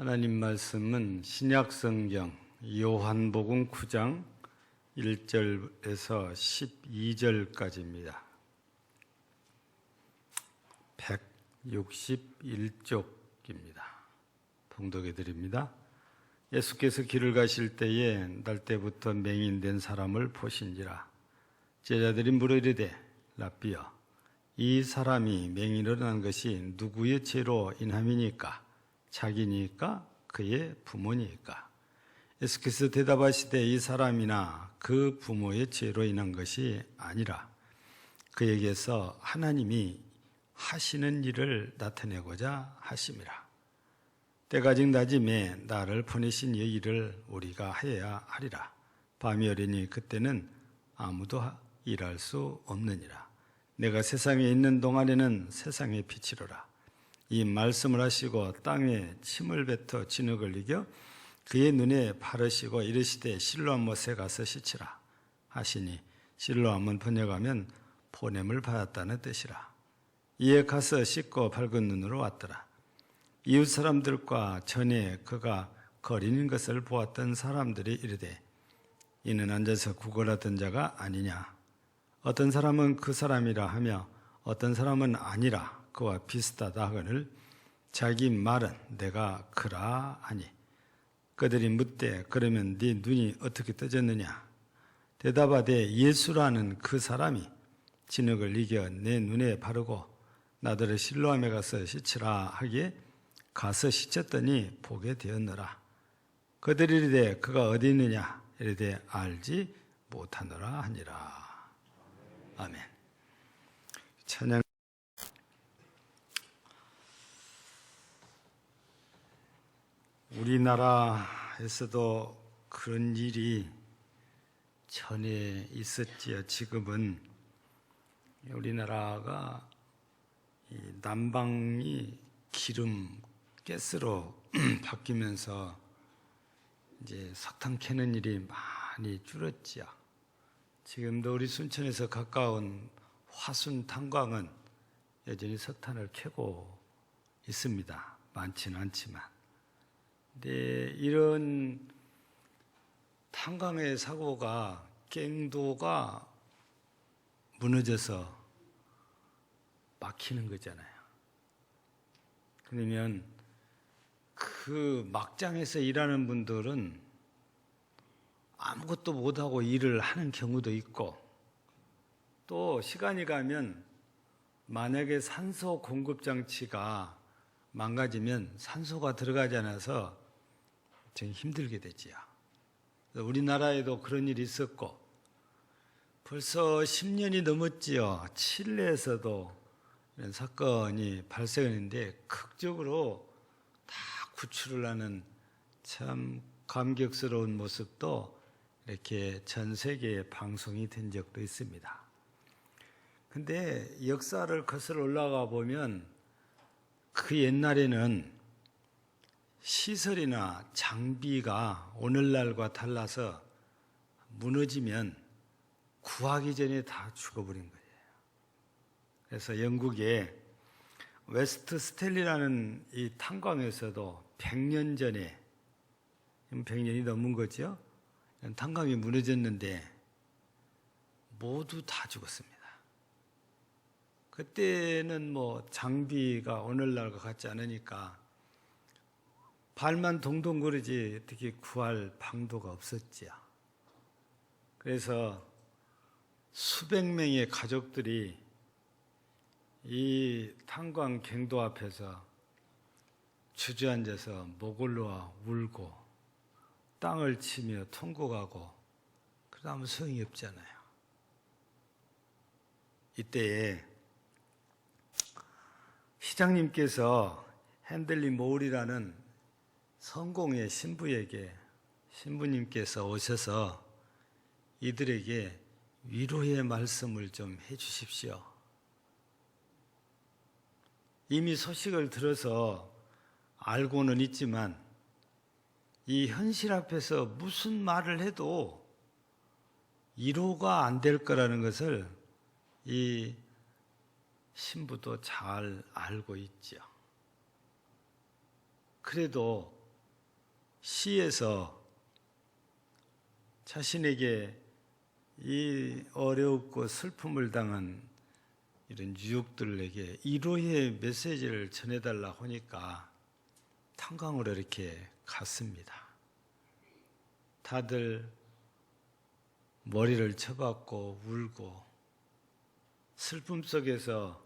하나님 말씀은 신약성경 요한복음 9장 1절에서 12절까지입니다. 161쪽입니다. 봉독해 드립니다. 예수께서 길을 가실 때에 날 때부터 맹인된 사람을 보신지라. 제자들이 물어 이르되 랍비여, 이 사람이 맹인으로 난 것이 누구의 죄로 인함이니까? 자기니까? 그의 부모니까? 예수께서 대답하시되 이 사람이나 그 부모의 죄로 인한 것이 아니라 그에게서 하나님이 하시는 일을 나타내고자 하심이라. 때가 아직 낮음에 나를 보내신 이 일을 우리가 하여야 하리라. 밤이 오리니 그때는 아무도 일할 수 없느니라. 내가 세상에 있는 동안에는 세상의 빛이로라. 이 말씀을 하시고 땅에 침을 뱉어 진흙을 이겨 그의 눈에 바르시고 이르시되 실로암 못에 가서 씻으라 하시니, 실로암은 번역하면 보냄을 받았다는 뜻이라. 이에 가서 씻고 밝은 눈으로 왔더라. 이웃 사람들과 전에 그가 거리는 것을 보았던 사람들이 이르되 이는 앉아서 구걸하던 자가 아니냐. 어떤 사람은 그 사람이라 하며 어떤 사람은 아니라 그와 비슷하다 하거늘 자기 말은 내가 그라 하니, 그들이 묻되 그러면 네 눈이 어떻게 떠졌느냐. 대답하되 예수라는 그 사람이 진흙을 이겨 내 눈에 바르고 나더러 실로암에 가서 씻으라 하기에 가서 씻었더니 보게 되었노라. 그들이 이르되 그가 어디 있느냐. 이르되 알지 못하노라 하니라. 아멘. 찬양. 우리나라에서도 그런 일이 전에 있었지요. 지금은 우리나라가 난방이 기름, 가스로 바뀌면서 이제 석탄 캐는 일이 많이 줄었지요. 지금도 우리 순천에서 가까운 화순 탄광은 여전히 석탄을 캐고 있습니다. 많지는 않지만. 근데 이런 탄광의 사고가 갱도가 무너져서 막히는 거잖아요. 그러면 그 막장에서 일하는 분들은 아무것도 못하고 일을 하는 경우도 있고, 또 시간이 가면 만약에 산소 공급 장치가 망가지면 산소가 들어가지 않아서 좀 힘들게 되지요. 우리나라에도 그런 일이 있었고 벌써 10년이 넘었지요. 칠레에서도 이런 사건이 발생했는데 극적으로 다 구출을 하는 참 감격스러운 모습도 이렇게 전 세계에 방송이 된 적도 있습니다. 근데 역사를 거슬러 올라가 보면 그 옛날에는 시설이나 장비가 오늘날과 달라서 무너지면 구하기 전에 다 죽어버린 거예요. 그래서 영국의 웨스트 스텔리라는 이 탄광에서도 100년 전에, 100년이 넘은 거죠. 탄광이 무너졌는데 모두 다 죽었습니다. 그때는 뭐 장비가 오늘날과 같지 않으니까 발만 동동 거리지 어떻게 구할 방도가 없었지요. 그래서 수백 명의 가족들이 이 탄광 갱도 앞에서 주저앉아서 목 올라 울고 땅을 치며 통곡하고, 그러다 아무 소용이 없잖아요. 이때에 시장님께서 핸들리 모울이라는 성공의 신부에게, 신부님께서 오셔서 이들에게 위로의 말씀을 좀 해 주십시오. 이미 소식을 들어서 알고는 있지만 이 현실 앞에서 무슨 말을 해도 위로가 안 될 거라는 것을 이 신부도 잘 알고 있죠. 그래도 시에서 자신에게 이 어렵고 슬픔을 당한 이런 유족들에게 위로의 메시지를 전해달라 하니까 탄광으로 이렇게 갔습니다. 다들 머리를 쳐박고 울고 슬픔 속에서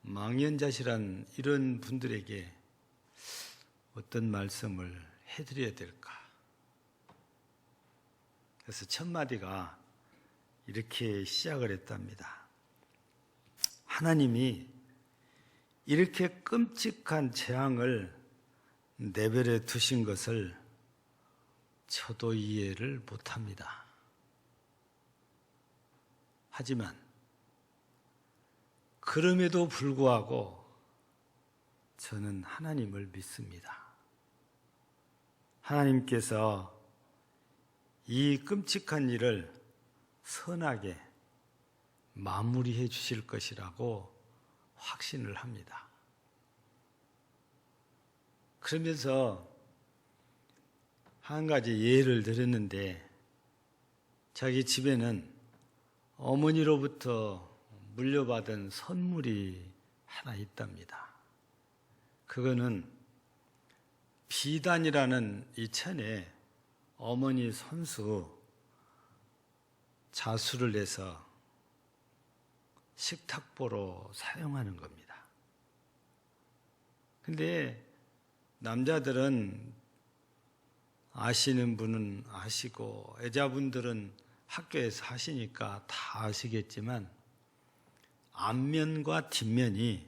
망연자실한 이런 분들에게 어떤 말씀을 해드려야 될까? 그래서 첫 마디가 이렇게 시작을 했답니다. 하나님이 이렇게 끔찍한 재앙을 내버려 두신 것을 저도 이해를 못합니다. 하지만 그럼에도 불구하고 저는 하나님을 믿습니다. 하나님께서 이 끔찍한 일을 선하게 마무리해 주실 것이라고 확신을 합니다. 그러면서 한 가지 예를 들었는데 자기 집에는 어머니로부터 물려받은 선물이 하나 있답니다. 그거는 비단이라는 이 천에 어머니 손수 자수를 내서 식탁보로 사용하는 겁니다. 근데 남자들은 아시는 분은 아시고 여자분들은 학교에서 하시니까 다 아시겠지만 앞면과 뒷면이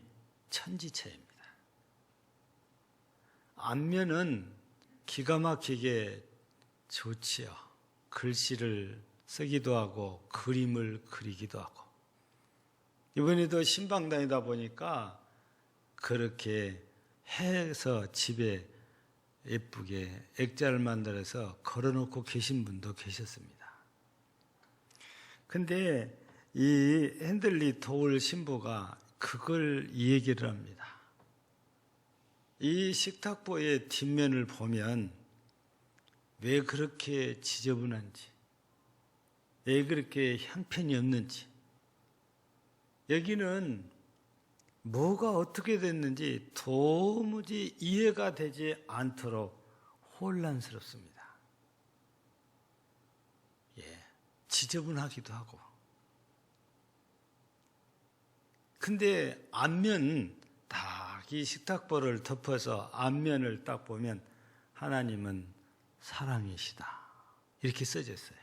천지차이입니다. 앞면은 기가 막히게 좋지요. 글씨를 쓰기도 하고 그림을 그리기도 하고 이번에도 신방 다니다 보니까 그렇게 해서 집에 예쁘게 액자를 만들어서 걸어놓고 계신 분도 계셨습니다. 근데 이 핸들리 도울 신부가 그걸 이 얘기를 합니다. 이 식탁보의 뒷면을 보면 왜 그렇게 지저분한지, 왜 그렇게 형편이 없는지, 여기는 뭐가 어떻게 됐는지 도무지 이해가 되지 않도록 혼란스럽습니다. 지저분하기도 하고. 근데 앞면 딱 이 식탁보를 덮어서 앞면을 딱 보면 하나님은 사랑이시다. 이렇게 써져 있어요.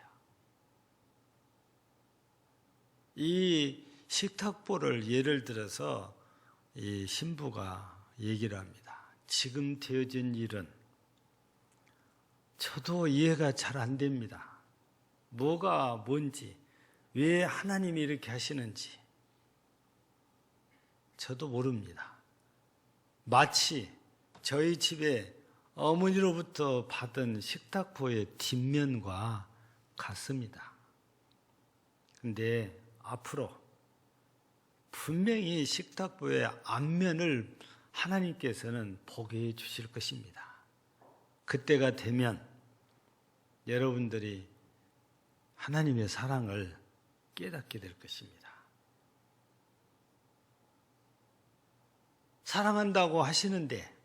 이 식탁보를 예를 들어서 이 신부가 얘기를 합니다. 지금 되어진 일은 저도 이해가 잘 안 됩니다. 뭐가 뭔지, 왜 하나님이 이렇게 하시는지 저도 모릅니다. 마치 저희 집에 어머니로부터 받은 식탁보의 뒷면과 같습니다. 근데 앞으로 분명히 식탁보의 앞면을 하나님께서는 보게 해 주실 것입니다. 그때가 되면 여러분들이 하나님의 사랑을 깨닫게 될 것입니다. 사랑한다고 하시는데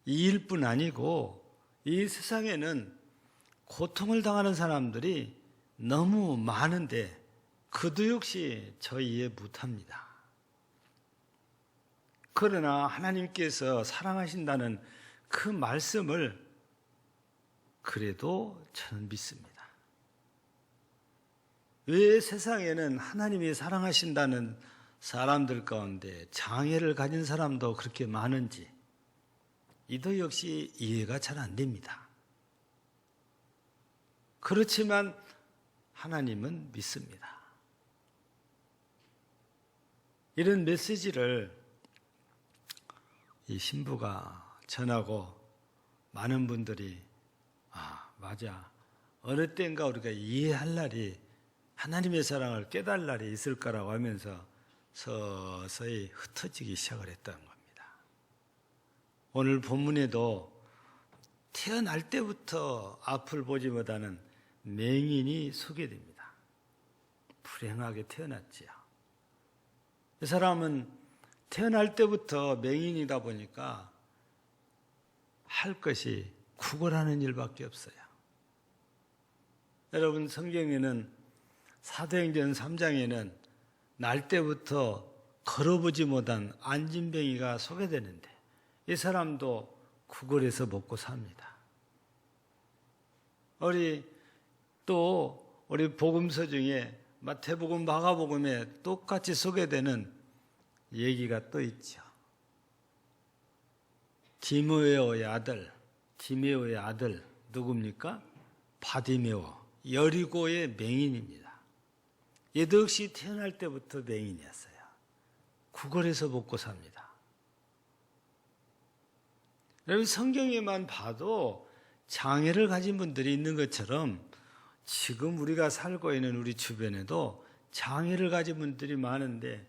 이 일뿐 아니고 이 세상에는 고통을 당하는 사람들이 너무 많은데 그도 역시 저 이해 못합니다. 그러나 하나님께서 사랑하신다는 그 말씀을 그래도 저는 믿습니다. 왜 세상에는 하나님이 사랑하신다는 사람들 가운데 장애를 가진 사람도 그렇게 많은지 이도 역시 이해가 잘 안 됩니다. 그렇지만 하나님은 믿습니다. 이런 메시지를 이 신부가 전하고 많은 분들이 맞아. 어느 때인가 우리가 이해할 날이 하나님의 사랑을 깨달을 날이 있을 거라고 하면서 서서히 흩어지기 시작을 했다는 겁니다. 오늘 본문에도 태어날 때부터 앞을 보지 못하는 맹인이 소개됩니다. 불행하게 태어났지요. 이 사람은 태어날 때부터 맹인이다 보니까 할 것이 구걸하는 일밖에 없어요. 여러분, 성경에는 사도행전 3장에는 날 때부터 걸어보지 못한 안진뱅이가 소개되는데 이 사람도 구걸해서 먹고 삽니다. 우리 복음서 중에 마태복음, 마가복음에 똑같이 소개되는 얘기가 또 있죠. 디메오의 아들 누굽니까? 바디메오, 여리고의 맹인입니다. 얘도 역시 태어날 때부터 맹인이었어요. 구걸해서 먹고 삽니다. 여러분, 성경에만 봐도 장애를 가진 분들이 있는 것처럼 지금 우리가 살고 있는 우리 주변에도 장애를 가진 분들이 많은데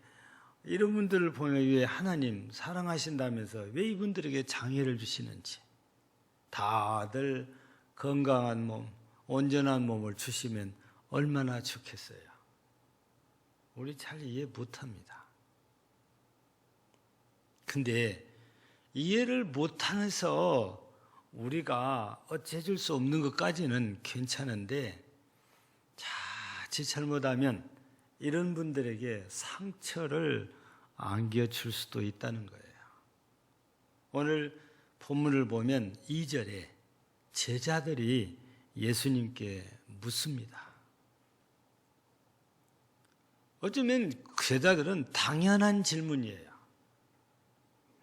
이런 분들을 보면 왜 하나님 사랑하신다면서 왜 이분들에게 장애를 주시는지, 다들 건강한 몸, 온전한 몸을 주시면 얼마나 좋겠어요. 우리 잘 이해 못합니다. 근데 이해를 못해서 우리가 어째줄 수 없는 것까지는 괜찮은데 자칫 잘못하면 이런 분들에게 상처를 안겨줄 수도 있다는 거예요. 오늘 본문을 보면 2절에 제자들이 예수님께 묻습니다. 어쩌면 제자들은 당연한 질문이에요.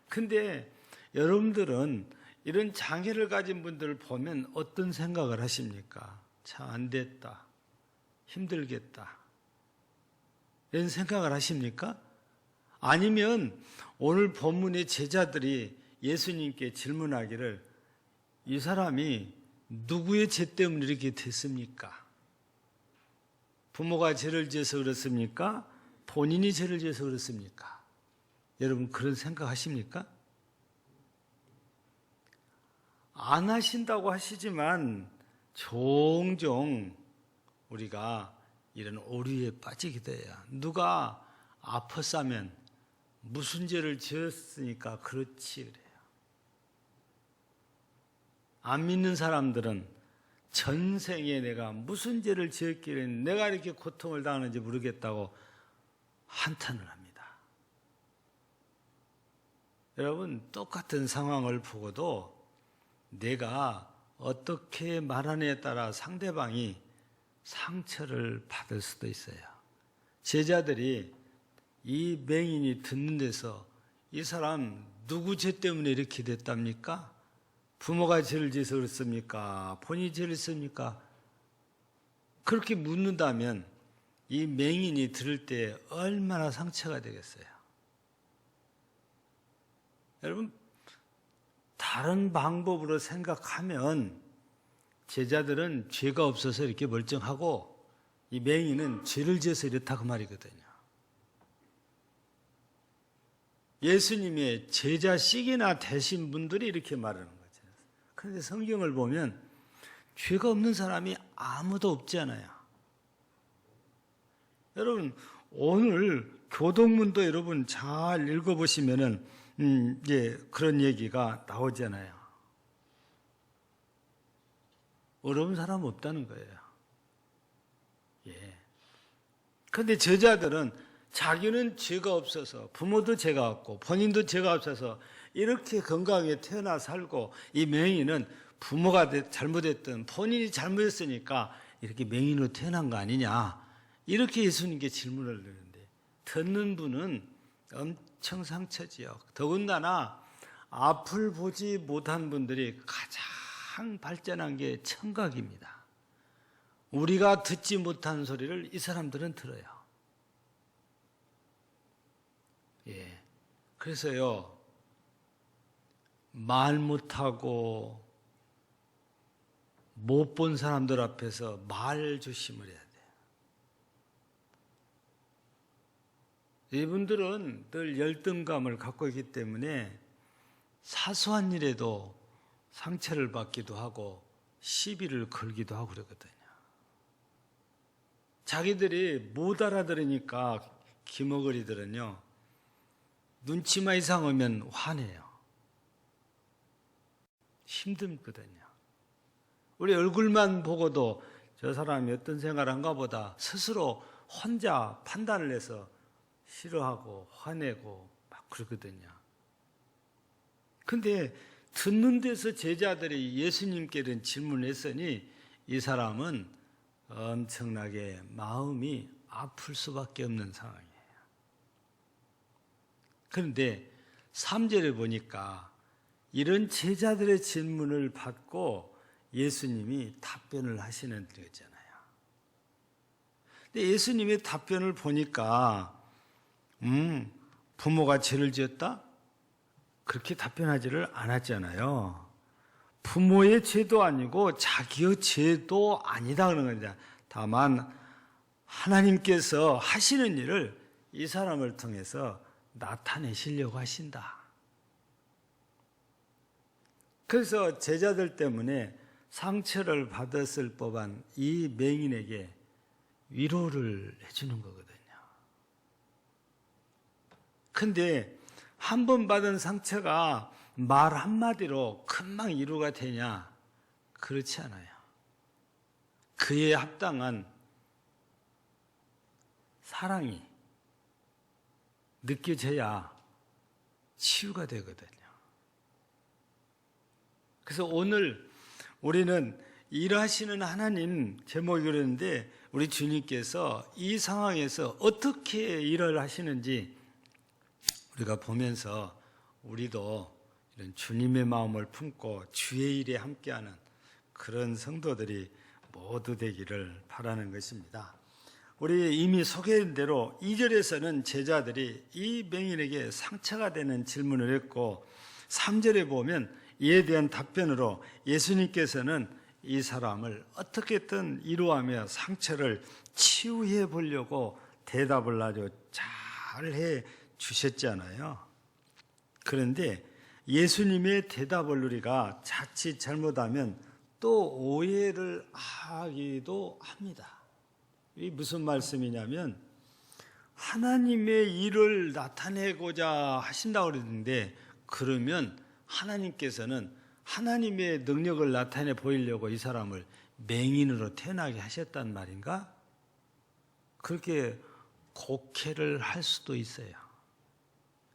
근데 여러분들은 이런 장애를 가진 분들을 보면 어떤 생각을 하십니까? 참 안 됐다, 힘들겠다, 이런 생각을 하십니까? 아니면 오늘 본문의 제자들이 예수님께 질문하기를 이 사람이 누구의 죄 때문에 이렇게 됐습니까? 부모가 죄를 지어서 그렇습니까? 본인이 죄를 지어서 그렇습니까? 여러분, 그런 생각하십니까? 안 하신다고 하시지만 종종 우리가 이런 오류에 빠지게 돼요. 누가 아팠으면 무슨 죄를 지었으니까 그렇지 그래요. 안 믿는 사람들은 전생에 내가 무슨 죄를 지었길래 내가 이렇게 고통을 당하는지 모르겠다고 한탄을 합니다. 여러분, 똑같은 상황을 보고도 내가 어떻게 말하느냐에 따라 상대방이 상처를 받을 수도 있어요. 제자들이 이 맹인이 듣는 데서 이 사람 누구 죄 때문에 이렇게 됐답니까? 부모가 죄를 지어서 그렇습니까? 본인이 죄를 했습니까? 그렇게 묻는다면 이 맹인이 들을 때 얼마나 상처가 되겠어요? 여러분, 다른 방법으로 생각하면 제자들은 죄가 없어서 이렇게 멀쩡하고 이 맹인은 죄를 지어서 이렇다 그 말이거든요. 예수님의 제자식이나 되신 분들이 이렇게 말하는 거죠. 그런데 성경을 보면 죄가 없는 사람이 아무도 없잖아요. 여러분, 오늘 교동문도 여러분 잘 읽어보시면은 그런 얘기가 나오잖아요. 어려운 사람 없다는 거예요. 예. 그런데 제자들은 자기는 죄가 없어서 부모도 죄가 없고 본인도 죄가 없어서 이렇게 건강하게 태어나 살고 이 맹인은 부모가 잘못했든 본인이 잘못했으니까 이렇게 맹인으로 태어난 거 아니냐, 이렇게 예수님께 질문을 드리는데 듣는 분은 엄청 상처지요. 더군다나 앞을 보지 못한 분들이 가장 발전한 게 청각입니다. 우리가 듣지 못한 소리를 이 사람들은 들어요. 예. 그래서요, 말 못하고 못 본 사람들 앞에서 말 조심을 해야 돼요. 이분들은 늘 열등감을 갖고 있기 때문에 사소한 일에도 상처를 받기도 하고 시비를 걸기도 하고 그러거든요. 자기들이 못 알아들으니까 기머거리들은요, 눈치만 이상하면 화내요. 힘들거든요. 우리 얼굴만 보고도 저 사람이 어떤 생각을 한가 보다 스스로 혼자 판단을 해서 싫어하고 화내고 막 그러거든요. 근데 듣는 데서 제자들이 예수님께 이런 질문을 했으니 이 사람은 엄청나게 마음이 아플 수밖에 없는 상황이에요. 그런데 3절에 보니까 이런 제자들의 질문을 받고 예수님이 답변을 하시는 거잖아요. 근데 예수님의 답변을 보니까 부모가 죄를 지었다? 그렇게 답변하지를 않았잖아요. 부모의 죄도 아니고 자기의 죄도 아니다 그런 겁니다. 다만 하나님께서 하시는 일을 이 사람을 통해서 나타내시려고 하신다. 그래서 제자들 때문에 상처를 받았을 법한 이 맹인에게 위로를 해주는 거거든요. 근데 한 번 받은 상처가 말 한마디로 금방 위로가 되냐? 그렇지 않아요. 그에 합당한 사랑이 느껴져야 치유가 되거든요. 그래서 오늘 우리는 일하시는 하나님 제목이 그러는데 우리 주님께서 이 상황에서 어떻게 일을 하시는지 우리가 보면서 우리도 이런 주님의 마음을 품고 주의 일에 함께하는 그런 성도들이 모두 되기를 바라는 것입니다. 우리 이미 소개한 대로 2절에서는 제자들이 이 맹인에게 상처가 되는 질문을 했고 3절에 보면 이에 대한 답변으로 예수님께서는 이 사람을 어떻게든 위로하며 상처를 치유해 보려고 대답을 아주 잘해 주셨잖아요. 그런데 예수님의 대답을 우리가 자칫 잘못하면 또 오해를 하기도 합니다. 이 무슨 말씀이냐면 하나님의 일을 나타내고자 하신다고 그러는데 그러면 하나님께서는 하나님의 능력을 나타내 보이려고 이 사람을 맹인으로 태어나게 하셨단 말인가? 그렇게 곡해를 할 수도 있어요.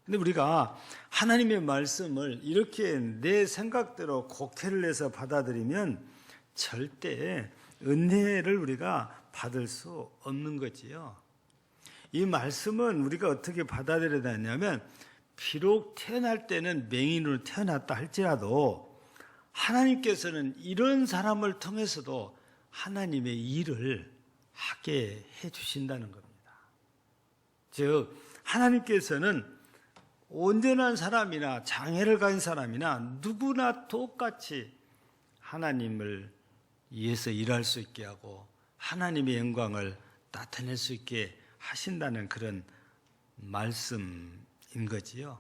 근데 우리가 하나님의 말씀을 이렇게 내 생각대로 곡해를 해서 받아들이면 절대 은혜를 우리가 받을 수 없는 거지요. 이 말씀은 우리가 어떻게 받아들여야 되냐면 비록 태어날 때는 맹인으로 태어났다 할지라도 하나님께서는 이런 사람을 통해서도 하나님의 일을 하게 해 주신다는 겁니다. 즉 하나님께서는 온전한 사람이나 장애를 가진 사람이나 누구나 똑같이 하나님을 위해서 일할 수 있게 하고 하나님의 영광을 나타낼 수 있게 하신다는 그런 말씀인 거지요.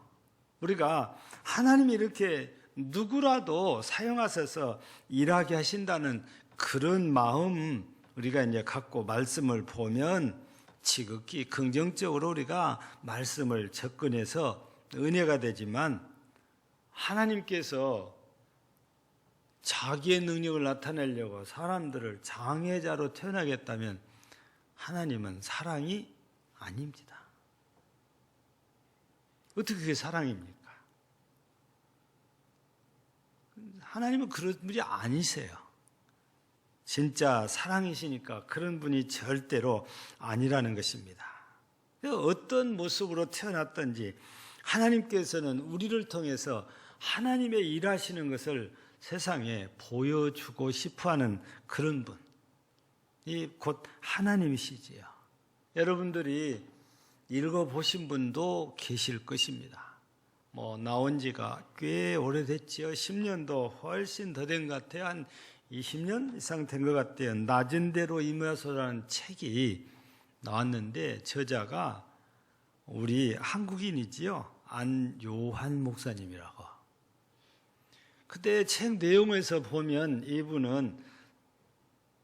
우리가 하나님이 이렇게 누구라도 사용하셔서 일하게 하신다는 그런 마음 우리가 이제 갖고 말씀을 보면 지극히 긍정적으로 우리가 말씀을 접근해서 은혜가 되지만 하나님께서 자기의 능력을 나타내려고 사람들을 장애자로 태어나겠다면 하나님은 사랑이 아닙니다. 어떻게 그게 사랑입니까? 하나님은 그런 분이 아니세요. 진짜 사랑이시니까 그런 분이 절대로 아니라는 것입니다. 어떤 모습으로 태어났든지 하나님께서는 우리를 통해서 하나님의 일하시는 것을 세상에 보여주고 싶어하는 그런 분, 이 곧 하나님이시지요. 여러분들이 읽어보신 분도 계실 것입니다. 나온 지가 꽤 오래됐지요. 10년도 훨씬 더 된 것 같아요. 한 20년 이상 된 것 같아요. 낮은 대로 임하소라는 책이 나왔는데 저자가 우리 한국인이지요. 안요한 목사님이라고. 그때 책 내용에서 보면 이분은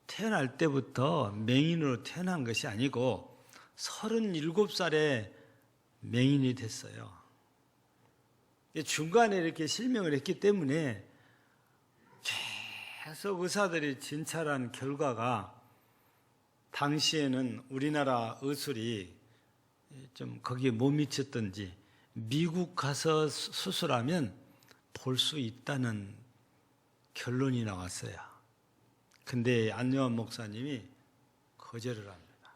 태어날 때부터 맹인으로 태어난 것이 아니고 37살에 맹인이 됐어요. 중간에 이렇게 실명을 했기 때문에 계속 의사들이 진찰한 결과가 당시에는 우리나라 의술이 좀 거기에 못 미쳤던지 미국 가서 수술하면 볼 수 있다는 결론이 나왔어요. 근데 안요한 목사님이 거절을 합니다.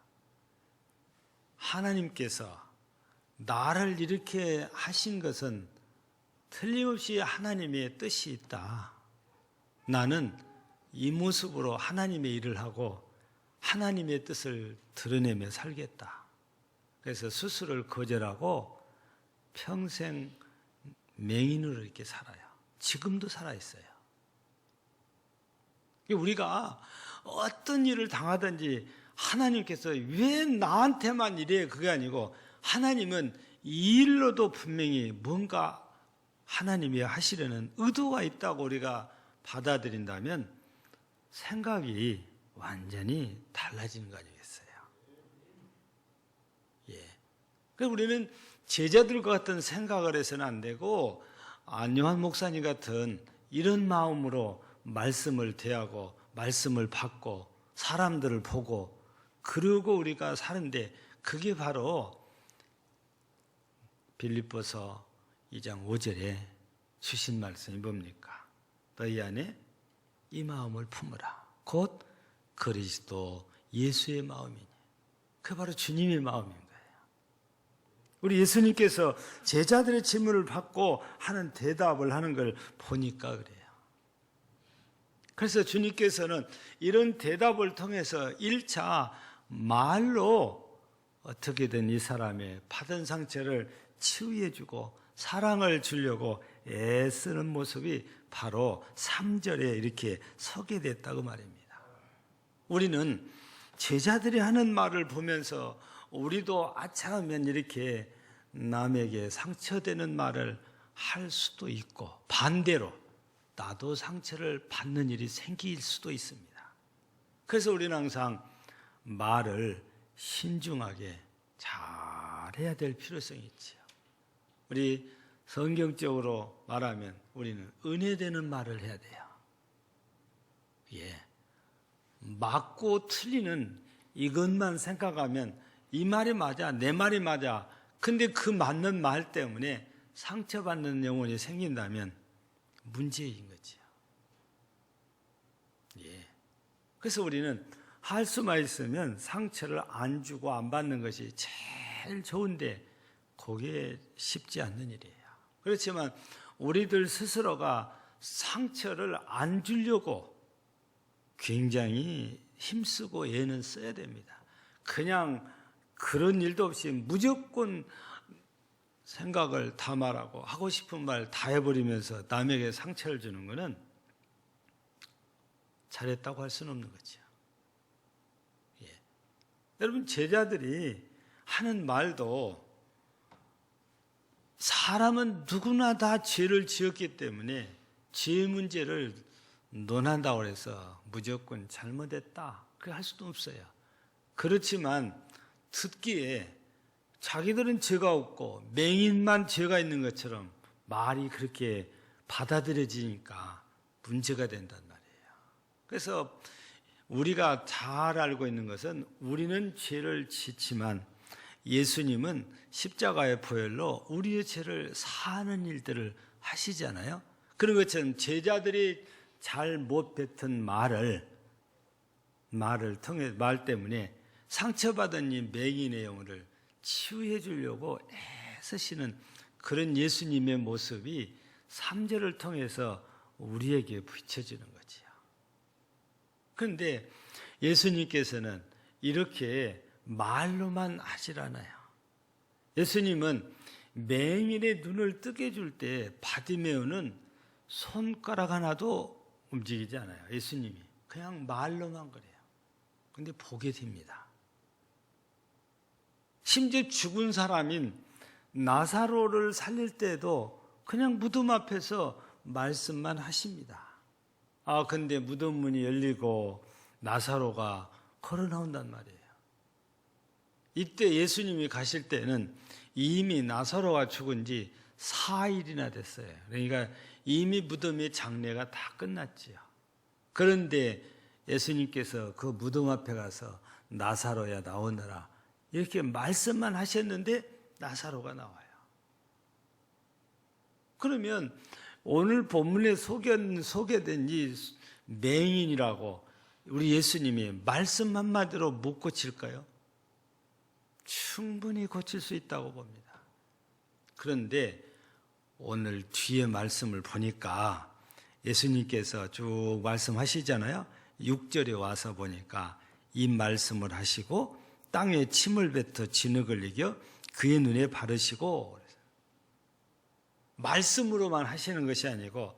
하나님께서 나를 이렇게 하신 것은 틀림없이 하나님의 뜻이 있다. 나는 이 모습으로 하나님의 일을 하고 하나님의 뜻을 드러내며 살겠다. 그래서 수술을 거절하고 평생 맹인으로 이렇게 살아요. 지금도 살아있어요. 우리가 어떤 일을 당하든지 하나님께서 왜 나한테만 이래 그게 아니고 하나님은 이 일로도 분명히 뭔가 하나님이 하시려는 의도가 있다고 우리가 받아들인다면 생각이 완전히 달라지는 거 아니겠어요? 예. 그래서 우리는 제자들과 같은 생각을 해서는 안 되고 안요한 목사님 같은 이런 마음으로 말씀을 대하고 말씀을 받고 사람들을 보고 그러고 우리가 사는데 그게 바로 빌립보서 2장 5절에 주신 말씀이 뭡니까? 너희 안에 이 마음을 품으라. 곧 그리스도 예수의 마음이니. 그게 바로 주님의 마음인 거예요. 우리 예수님께서 제자들의 질문을 받고 하는 대답을 하는 걸 보니까 그래요. 그래서 주님께서는 이런 대답을 통해서 1차 말로 어떻게든 이 사람의 받은 상처를 치유해주고 사랑을 주려고 애쓰는 모습이 바로 3절에 이렇게 서게 됐다고 말입니다. 우리는 제자들이 하는 말을 보면서 우리도 아차하면 이렇게 남에게 상처되는 말을 할 수도 있고 반대로 나도 상처를 받는 일이 생길 수도 있습니다. 그래서 우리는 항상 말을 신중하게 잘해야 될 필요성이 있지요. 우리 성경적으로 말하면 우리는 은혜되는 말을 해야 돼요. 예. 맞고 틀리는 이것만 생각하면 이 말이 맞아, 내 말이 맞아. 근데 그 맞는 말 때문에 상처받는 영혼이 생긴다면 문제인 거지요. 예. 그래서 우리는 할 수만 있으면 상처를 안 주고 안 받는 것이 제일 좋은데 그게 쉽지 않는 일이에요. 그렇지만 우리들 스스로가 상처를 안 주려고 굉장히 힘쓰고 애는 써야 됩니다. 그냥 그런 일도 없이 무조건 생각을 다 말하고 하고 싶은 말 다 해버리면서 남에게 상처를 주는 것은 잘했다고 할 수는 없는 거죠. 예. 여러분 제자들이 하는 말도 사람은 누구나 다 죄를 지었기 때문에 죄 문제를 논한다고 해서 무조건 잘못했다 그렇게 할 수도 없어요. 그렇지만 듣기에 자기들은 죄가 없고 맹인만 죄가 있는 것처럼 말이 그렇게 받아들여지니까 문제가 된단 말이에요. 그래서 우리가 잘 알고 있는 것은 우리는 죄를 짓지만 예수님은 십자가의 보혈로 우리의 죄를 사하는 일들을 하시잖아요. 그런 것처럼 제자들이 잘 못 뱉은 말을 통해 말 때문에 상처받은 이 맹인의 영혼을 치유해 주려고 애쓰시는 그런 예수님의 모습이 3절을 통해서 우리에게 비춰지는 거지요. 그런데 예수님께서는 이렇게 말로만 하질 않아요. 예수님은 맹인의 눈을 뜨게 줄 때 바디메오는 손가락 하나도 움직이지 않아요. 예수님이 그냥 말로만 그래요. 근데 보게 됩니다. 심지어 죽은 사람인 나사로를 살릴 때도 그냥 무덤 앞에서 말씀만 하십니다. 근데 무덤 문이 열리고 나사로가 걸어 나온단 말이에요. 이때 예수님이 가실 때는 이미 나사로가 죽은 지 4일이나 됐어요. 그러니까 이미 무덤의 장례가 다 끝났지요. 그런데 예수님께서 그 무덤 앞에 가서 나사로야 나오너라 이렇게 말씀만 하셨는데 나사로가 나와요. 그러면 오늘 본문에 소개된 이 맹인이라고 우리 예수님이 말씀 한마디로 못 고칠까요? 충분히 고칠 수 있다고 봅니다. 그런데 오늘 뒤에 말씀을 보니까 예수님께서 쭉 말씀하시잖아요. 6절에 와서 보니까 이 말씀을 하시고 땅에 침을 뱉어 진흙을 이겨 그의 눈에 바르시고, 말씀으로만 하시는 것이 아니고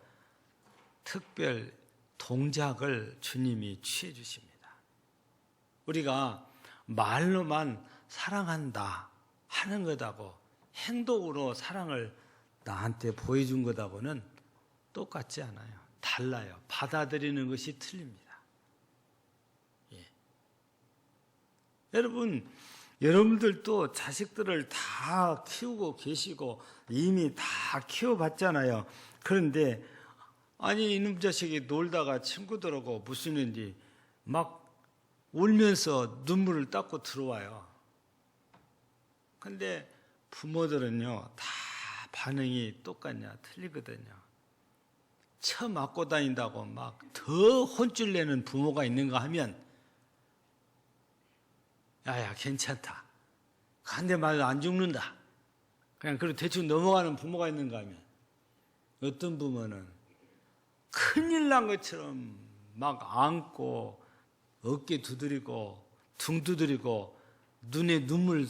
특별 동작을 주님이 취해 주십니다. 우리가 말로만 사랑한다 하는 것하고 행동으로 사랑을 나한테 보여준 것하고는 똑같지 않아요. 달라요. 받아들이는 것이 틀립니다. 여러분들도 자식들을 다 키우고 계시고 이미 다 키워봤잖아요. 그런데 이놈 자식이 놀다가 친구들하고 무슨 일인지 막 울면서 눈물을 닦고 들어와요. 근데 부모들은요 다 반응이 똑같냐 틀리거든요. 쳐 맞고 다닌다고 막 더 혼쭐 내는 부모가 있는가 하면 야야 괜찮다, 한 대 맞아도 안 죽는다, 그냥 그리고 대충 넘어가는 부모가 있는가 하면 어떤 부모는 큰일 난 것처럼 막 안고 어깨 두드리고 등 두드리고 눈에 눈물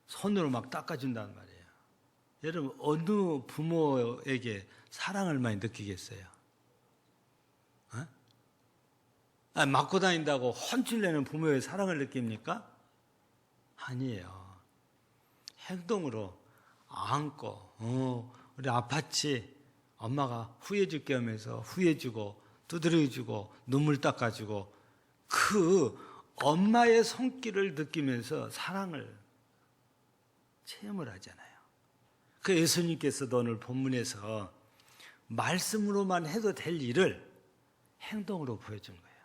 손으로 막 닦아준단 말이에요. 여러분 어느 부모에게 사랑을 많이 느끼겠어요? 맞고 다닌다고 혼쭐 내는 부모의 사랑을 느낍니까? 아니에요. 행동으로 안고 우리 아팠지? 엄마가 후회줄게 하면서 후회주고 두드려주고 눈물 닦아주고 그 엄마의 손길을 느끼면서 사랑을 체험을 하잖아요. 그 예수님께서도 오늘 본문에서 말씀으로만 해도 될 일을 행동으로 보여준 거예요.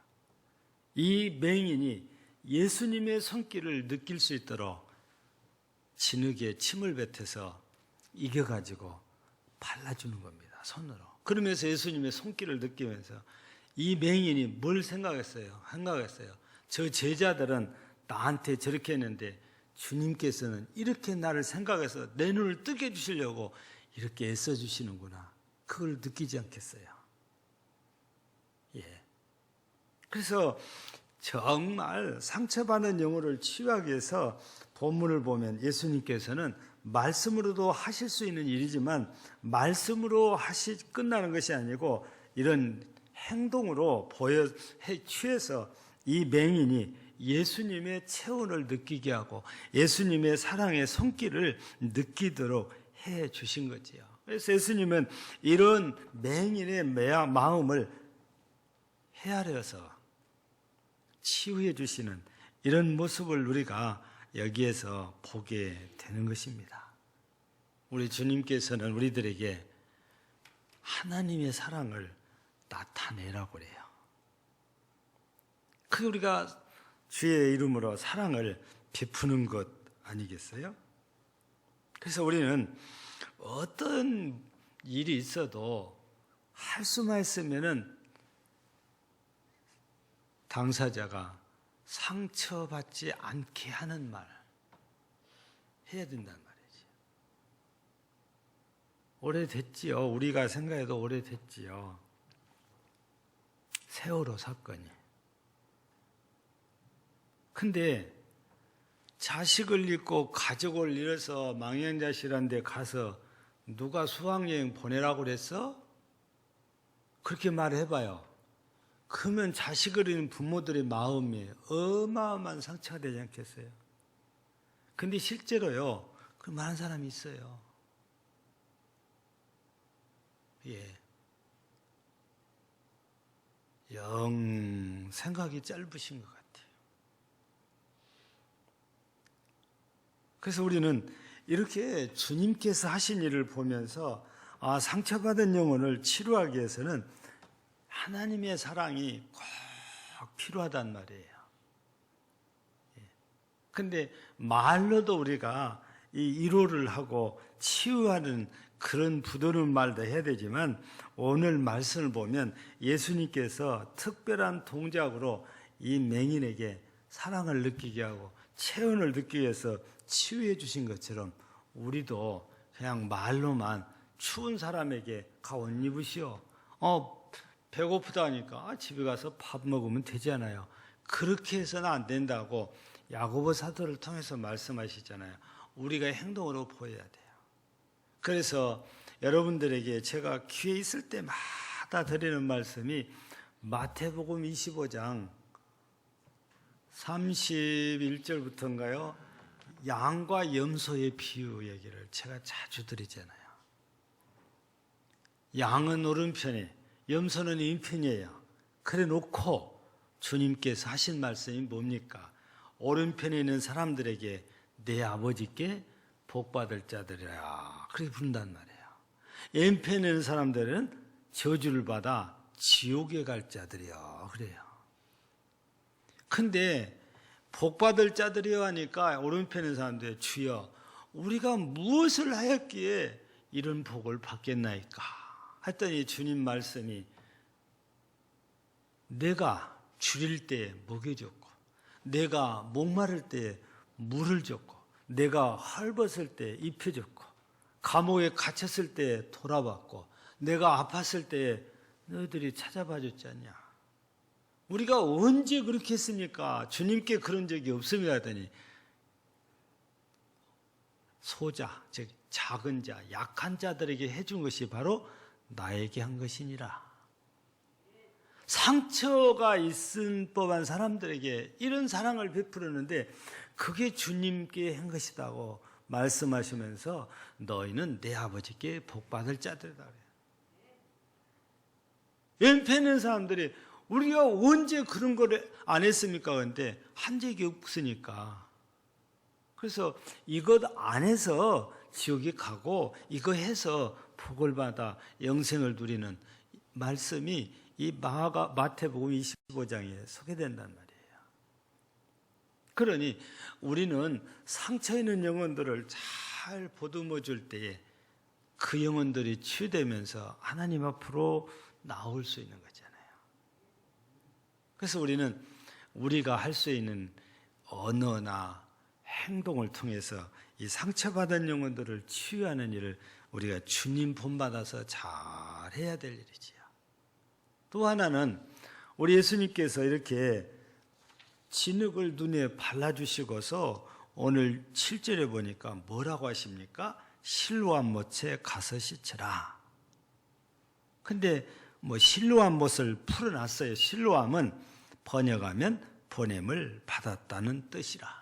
이 맹인이 예수님의 손길을 느낄 수 있도록 진흙에 침을 뱉어서 이겨가지고 발라주는 겁니다. 손으로. 그러면서 예수님의 손길을 느끼면서 이 맹인이 뭘 생각했어요? 저 제자들은 나한테 저렇게 했는데 주님께서는 이렇게 나를 생각해서 내 눈을 뜨게 해주시려고 이렇게 애써주시는구나. 그걸 느끼지 않겠어요? 그래서 정말 상처받는 영혼을 치유하기 위해서 본문을 보면 예수님께서는 말씀으로도 하실 수 있는 일이지만 말씀으로 끝나는 것이 아니고 이런 행동으로 취해서 이 맹인이 예수님의 체온을 느끼게 하고 예수님의 사랑의 손길을 느끼도록 해 주신 거지요. 그래서 예수님은 이런 맹인의 마음을 헤아려서 치유해 주시는 이런 모습을 우리가 여기에서 보게 되는 것입니다. 우리 주님께서는 우리들에게 하나님의 사랑을 나타내라고 그래요. 그게 우리가 주의 이름으로 사랑을 베푸는 것 아니겠어요? 그래서 우리는 어떤 일이 있어도 할 수만 있으면은 당사자가 상처받지 않게 하는 말 해야 된단 말이지. 오래됐지요. 우리가 생각해도 오래됐지요. 세월호 사건이. 근데 자식을 잃고 가족을 잃어서 망연자실한 데 가서 누가 수학여행 보내라고 그랬어? 그렇게 말해봐요. 그러면 자식을 잃은 부모들의 마음이 어마어마한 상처가 되지 않겠어요? 근데 실제로요, 그 많은 사람이 있어요. 영 생각이 짧으신 것 같아요. 그래서 우리는 이렇게 주님께서 하신 일을 보면서 상처받은 영혼을 치료하기 위해서는 하나님의 사랑이 꼭 필요하단 말이에요. 근데 말로도 우리가 이 위로를 하고 치유하는 그런 부드러운 말도 해야 되지만 오늘 말씀을 보면 예수님께서 특별한 동작으로 이 맹인에게 사랑을 느끼게 하고 체온을 느끼기 위해서 치유해 주신 것처럼 우리도 그냥 말로만 추운 사람에게 가 옷 입으시오. 배고프다 하니까 집에 가서 밥 먹으면 되지 않아요. 그렇게 해서는 안 된다고 야고보 사도를 통해서 말씀하시잖아요. 우리가 행동으로 보여야 돼요. 그래서 여러분들에게 제가 기회 있을 때마다 드리는 말씀이 마태복음 25장 31절부터인가요? 양과 염소의 비유 얘기를 제가 자주 드리잖아요. 양은 오른편에 염소는 왼편이에요. 그래 놓고 주님께서 하신 말씀이 뭡니까? 오른편에 있는 사람들에게 내 아버지께 복받을 자들이라 그렇게 부른단 말이에요. 왼편에 있는 사람들은 저주를 받아 지옥에 갈 자들이요 그래요. 근데 복받을 자들이요 하니까 오른편에 있는 사람들 주여 우리가 무엇을 하였기에 이런 복을 받겠나이까 했더니 주님 말씀이 내가 줄일 때 먹여줬고 내가 목마를 때 물을 줬고 내가 헐벗을 때 입혀줬고 감옥에 갇혔을 때 돌아봤고 내가 아팠을 때 너희들이 찾아봐 줬지 않냐. 우리가 언제 그렇게 했습니까? 주님께 그런 적이 없습니다 하더니 소자, 즉 작은 자, 약한 자들에게 해준 것이 바로 나에게 한 것이니라. 상처가 있은 법한 사람들에게 이런 사랑을 베풀었는데 그게 주님께 한 것이라고 말씀하시면서 너희는 내 아버지께 복받을 자들이다. 왼편에 있는 사람들이 우리가 언제 그런 걸 안 했습니까? 그런데 한 적이 없으니까. 그래서 이것 안 해서 지옥에 가고 이거 해서 복을 받아 영생을 누리는 말씀이 이 마태복음 25장에 소개된단 말이에요. 그러니 우리는 상처 있는 영혼들을 잘 보듬어 줄 때에 그 영혼들이 치유되면서 하나님 앞으로 나올 수 있는 거잖아요. 그래서 우리는 우리가 할 수 있는 언어나 행동을 통해서 이 상처받은 영혼들을 치유하는 일을 우리가 주님 본받아서 잘 해야 될 일이지요. 또 하나는 우리 예수님께서 이렇게 진흙을 눈에 발라주시고서 오늘 7절에 보니까 뭐라고 하십니까? 실로암 못에 가서 씻으라. 근데 실로암 못을 풀어놨어요. 실로암은 번역하면 보냄을 받았다는 뜻이라.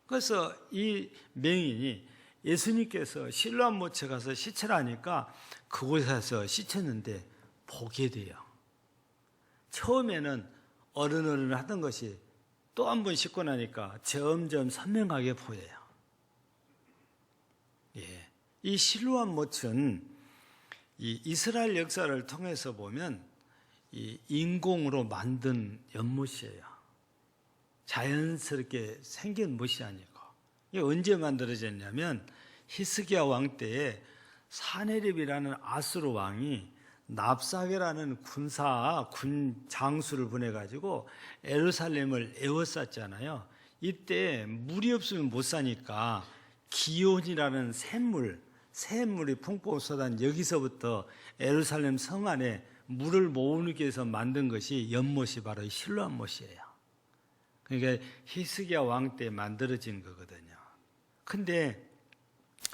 그래서 이 맹인이 예수님께서 실로암 못에 가서 씻으라 하니까 그곳에 가서 씻었는데 보게 돼요. 처음에는 어른어른 하던 것이 또 한 번 씻고 나니까 점점 선명하게 보여요. 이 실로암 못은 이 이스라엘 역사를 통해서 보면 이 인공으로 만든 연못이에요. 자연스럽게 생긴 못이 아니고. 이게 언제 만들어졌냐면 히스기야 왕 때에 사네립이라는 아수르 왕이 납사게라는 군 장수를 보내가지고 예루살렘을 에워쌌잖아요. 이때 물이 없으면 못 사니까 기온이라는 샘물이 풍부히 쏟아진 여기서부터 예루살렘 성 안에 물을 모으기 위해서 만든 것이 연못이 바로 실로암 못이에요. 그러니까 히스기야 왕 때 만들어진 거거든요. 근데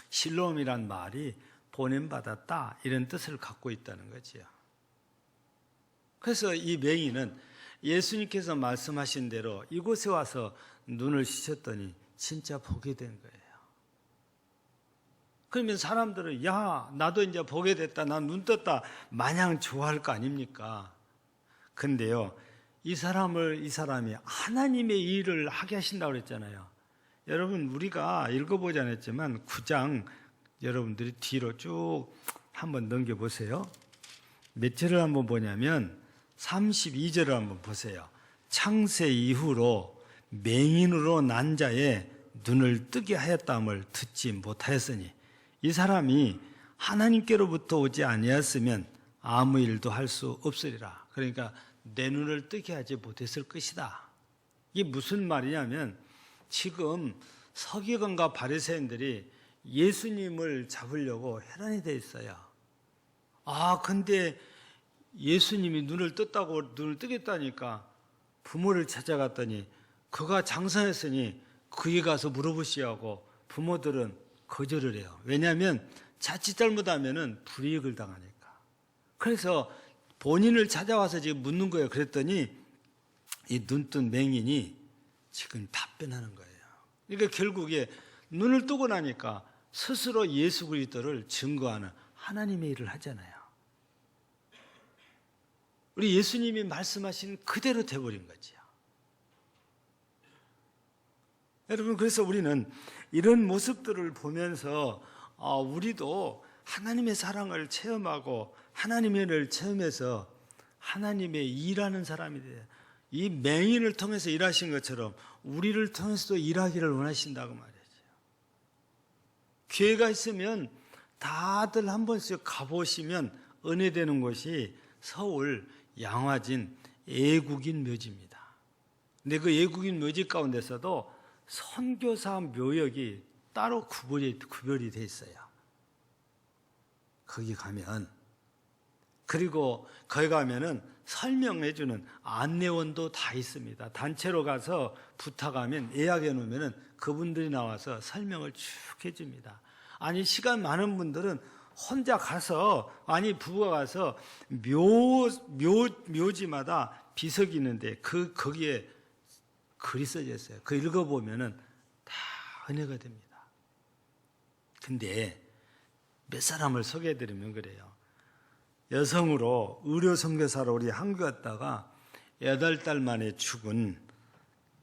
실로암이란 말이 보냄받았다 이런 뜻을 갖고 있다는 거지요. 그래서 이 맹인은 예수님께서 말씀하신 대로 이곳에 와서 눈을 씻었더니 진짜 보게 된 거예요. 그러면 사람들은 야, 나도 이제 보게 됐다, 난 눈 떴다 마냥 좋아할 거 아닙니까? 근데요, 이 사람이 하나님의 일을 하게 하신다고 그랬잖아요. 여러분, 우리가 읽어보지 않았지만 9장 여러분들이 뒤로 쭉 한번 넘겨보세요. 몇 절을 한번 보냐면 32절을 한번 보세요. 창세 이후로 맹인으로 난 자의 눈을 뜨게 하였다함을 듣지 못하였으니 이 사람이 하나님께로부터 오지 아니하였으면 아무 일도 할 수 없으리라. 그러니까 내 눈을 뜨게 하지 못했을 것이다. 이게 무슨 말이냐면 지금 서기관과 바리새인들이 예수님을 잡으려고 해란이 돼 있어요. 근데 예수님이 눈을 뜨겠다니까 부모를 찾아갔더니 그가 장사했으니 그에 가서 물어보시라고 부모들은 거절을 해요. 왜냐하면 자칫 잘못하면 불이익을 당하니까. 그래서 본인을 찾아와서 지금 묻는 거예요. 그랬더니 이 눈뜬 맹인이 지금 답변하는 거예요. 그러니까 결국에 눈을 뜨고 나니까 스스로 예수 그리스도를 증거하는 하나님의 일을 하잖아요. 우리 예수님이 말씀하신 그대로 돼버린 거죠. 여러분, 그래서 우리는 이런 모습들을 보면서 우리도 하나님의 사랑을 체험하고 하나님의 일을 체험해서 하나님의 일하는 사람이 돼요. 이 맹인을 통해서 일하신 것처럼 우리를 통해서도 일하기를 원하신다고 말이죠. 기회가 있으면 다들 한 번씩 가보시면 은혜되는 곳이 서울 양화진 애국인 묘지입니다. 근데 그 애국인 묘지 가운데서도 선교사 묘역이 따로 구별이 돼 있어요. 거기 가면, 그리고 거기 가면은 설명해 주는 안내원도 다 있습니다. 단체로 가서 부탁하면 예약해 놓으면은 그분들이 나와서 설명을 쭉 해줍니다. 아니, 시간 많은 분들은 혼자 가서, 부부가 가서 묘지마다 비석이 있는데 거기에 글이 써져 있어요. 그 읽어보면은 다 은혜가 됩니다. 근데 몇 사람을 소개해드리면 그래요. 여성으로 의료 선교사로 우리 한국 왔다가 8달 만에 죽은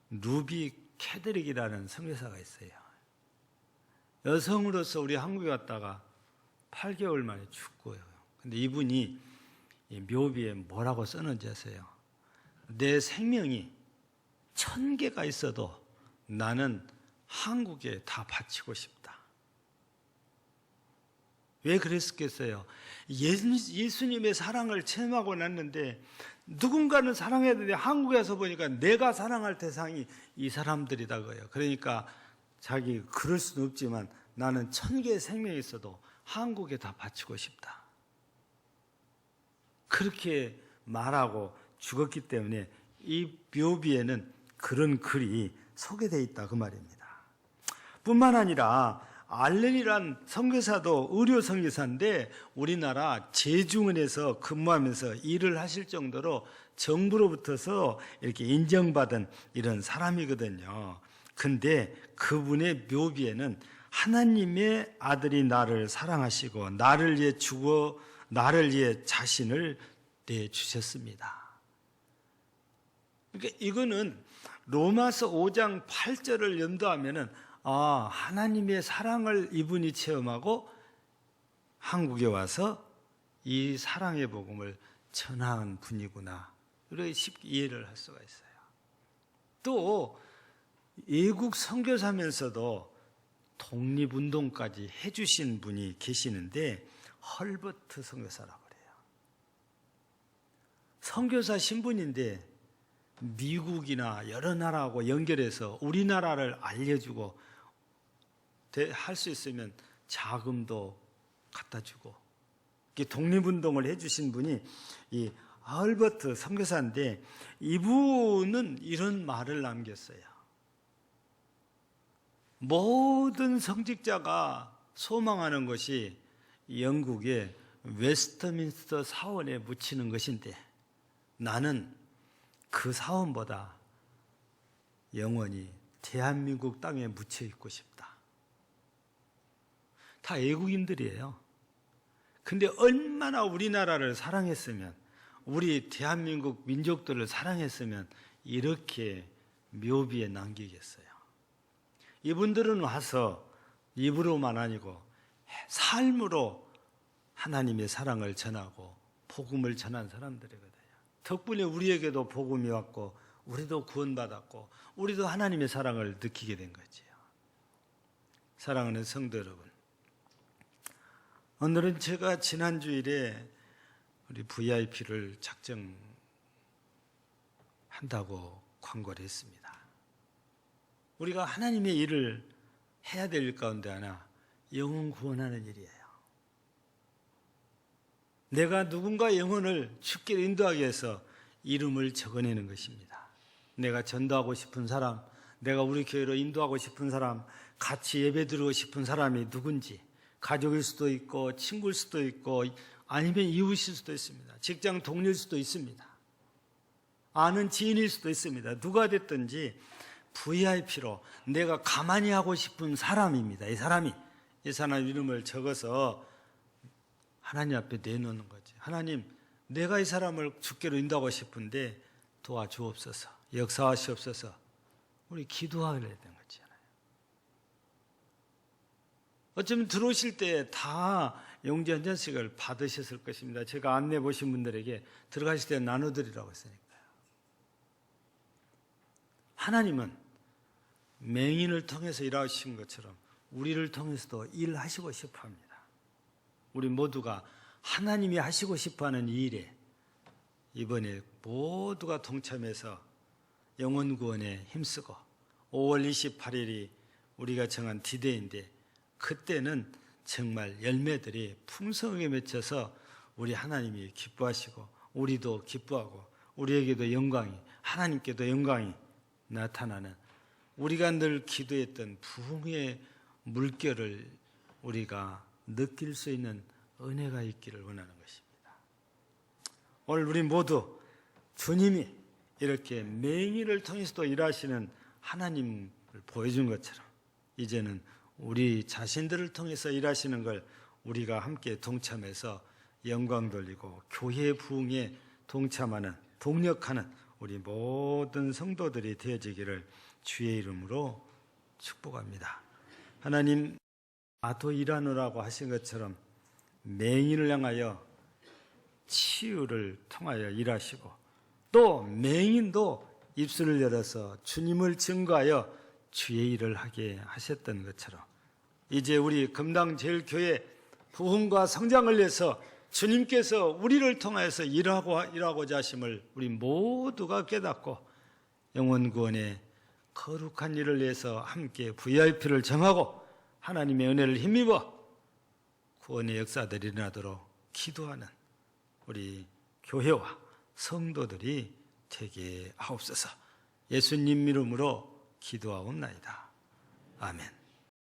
루비 캐드릭이라는 선교사가 있어요. 여성으로서 우리 한국에 왔다가 8개월 만에 죽고요. 근데 이분이 묘비에 뭐라고 써놓은지 아세요? 내 생명이 1000개가 있어도 나는 한국에 다 바치고 싶다. 왜 그랬겠어요? 예수님의 사랑을 체험하고 났는데 누군가는 사랑해야 되는데 한국에 와서 보니까 내가 사랑할 대상이 이 사람들이다 그래요. 그러니까 자기 그럴 수는 없지만 나는 1000개의 생명이 있어도 한국에 다 바치고 싶다. 그렇게 말하고 죽었기 때문에 이 묘비에는 그런 글이 소개되어 있다 그 말입니다. 뿐만 아니라 알렌이란 선교사도 의료 선교사인데 우리나라 제중원에서 근무하면서 일을 하실 정도로 정부로부터서 이렇게 인정받은 이런 사람이거든요. 근데 그분의 묘비에는 하나님의 아들이 나를 사랑하시고 나를 위해 자신을 내주셨습니다. 그러니까 이거는 로마서 5장 8절을 염두하면은 하나님의 사랑을 이분이 체험하고 한국에 와서 이 사랑의 복음을 전한 분이구나. 이렇게 쉽게 이해를 할 수가 있어요. 또 외국 선교사면서도 독립운동까지 해주신 분이 계시는데 헐버트 선교사라고 그래요. 선교사 신분인데 미국이나 여러 나라하고 연결해서 우리나라를 알려주고 할 수 있으면 자금도 갖다 주고 독립운동을 해주신 분이 이 헐버트 선교사인데 이분은 이런 말을 남겼어요. 모든 성직자가 소망하는 것이 영국의 웨스트민스터 사원에 묻히는 것인데 나는 그 사원보다 영원히 대한민국 땅에 묻혀 있고 싶다. 다 외국인들이에요. 근데 얼마나 우리나라를 사랑했으면, 우리 대한민국 민족들을 사랑했으면 이렇게 묘비에 남기겠어요. 이분들은 와서 입으로만 아니고 삶으로 하나님의 사랑을 전하고 복음을 전한 사람들이거든요. 덕분에 우리에게도 복음이 왔고 우리도 구원받았고 우리도 하나님의 사랑을 느끼게 된 거지요. 사랑하는 성도 여러분, 오늘은 제가 지난 주일에 우리 VIP를 작정한다고 광고를 했습니다. 우리가 하나님의 일을 해야 될 일 가운데 하나, 영혼 구원하는 일이에요. 내가 누군가 영혼을 주께로 인도하기 위해서 이름을 적어내는 것입니다. 내가 전도하고 싶은 사람, 내가 우리 교회로 인도하고 싶은 사람, 같이 예배드리고 싶은 사람이 누군지, 가족일 수도 있고 친구일 수도 있고 아니면 이웃일 수도 있습니다. 직장 동료일 수도 있습니다. 아는 지인일 수도 있습니다. 누가 됐든지 VIP로 내가 가만히 하고 싶은 사람입니다. 이 사람 이름을 적어서 하나님 앞에 내놓는 거지. 하나님, 내가 이 사람을 주께로 인도하고 싶은데 도와주옵소서, 역사하시옵소서. 우리 기도하게 되는 거잖아요. 어쩌면 들어오실 때 다 용지 한 잔씩을 받으셨을 것입니다. 제가 안내 보신 분들에게 들어가실 때 나눠드리라고 했으니까요. 하나님은 맹인을 통해서 일하신 것처럼 우리를 통해서도 일하시고 싶어 합니다. 우리 모두가 하나님이 하시고 싶어하는 이 일에 이번에 모두가 동참해서 영혼 구원에 힘쓰고 5월 28일이 우리가 정한 디데이인데 그때는 정말 열매들이 풍성하게 맺혀서 우리 하나님이 기뻐하시고 우리도 기뻐하고 우리에게도 영광이, 하나님께도 영광이 나타나는, 우리가 늘 기도했던 부흥의 물결을 우리가 느낄 수 있는 은혜가 있기를 원하는 것입니다. 오늘 우리 모두 주님이 이렇게 맹인을 통해서도 일하시는 하나님을 보여준 것처럼 이제는 우리 자신들을 통해서 일하시는 걸 우리가 함께 동참해서 영광 돌리고 교회 부흥에 동참하는, 동력하는 우리 모든 성도들이 되어지기를 주의 이름으로 축복합니다. 하나님, 나도 일하느라고 하신 것처럼 맹인을 향하여 치유를 통하여 일하시고 또 맹인도 입술을 열어서 주님을 증거하여 주의 일을 하게 하셨던 것처럼 이제 우리 금당제일교회 부흥과 성장을 위해서 주님께서 우리를 통해서 일하고자 하심을 우리 모두가 깨닫고 영혼 구원의 거룩한 일을 위해서 함께 VIP를 정하고 하나님의 은혜를 힘입어 구원의 역사들이 일어나도록 기도하는 우리 교회와 성도들이 되게 하옵소서. 예수님 이름으로 기도하옵나이다. 아멘.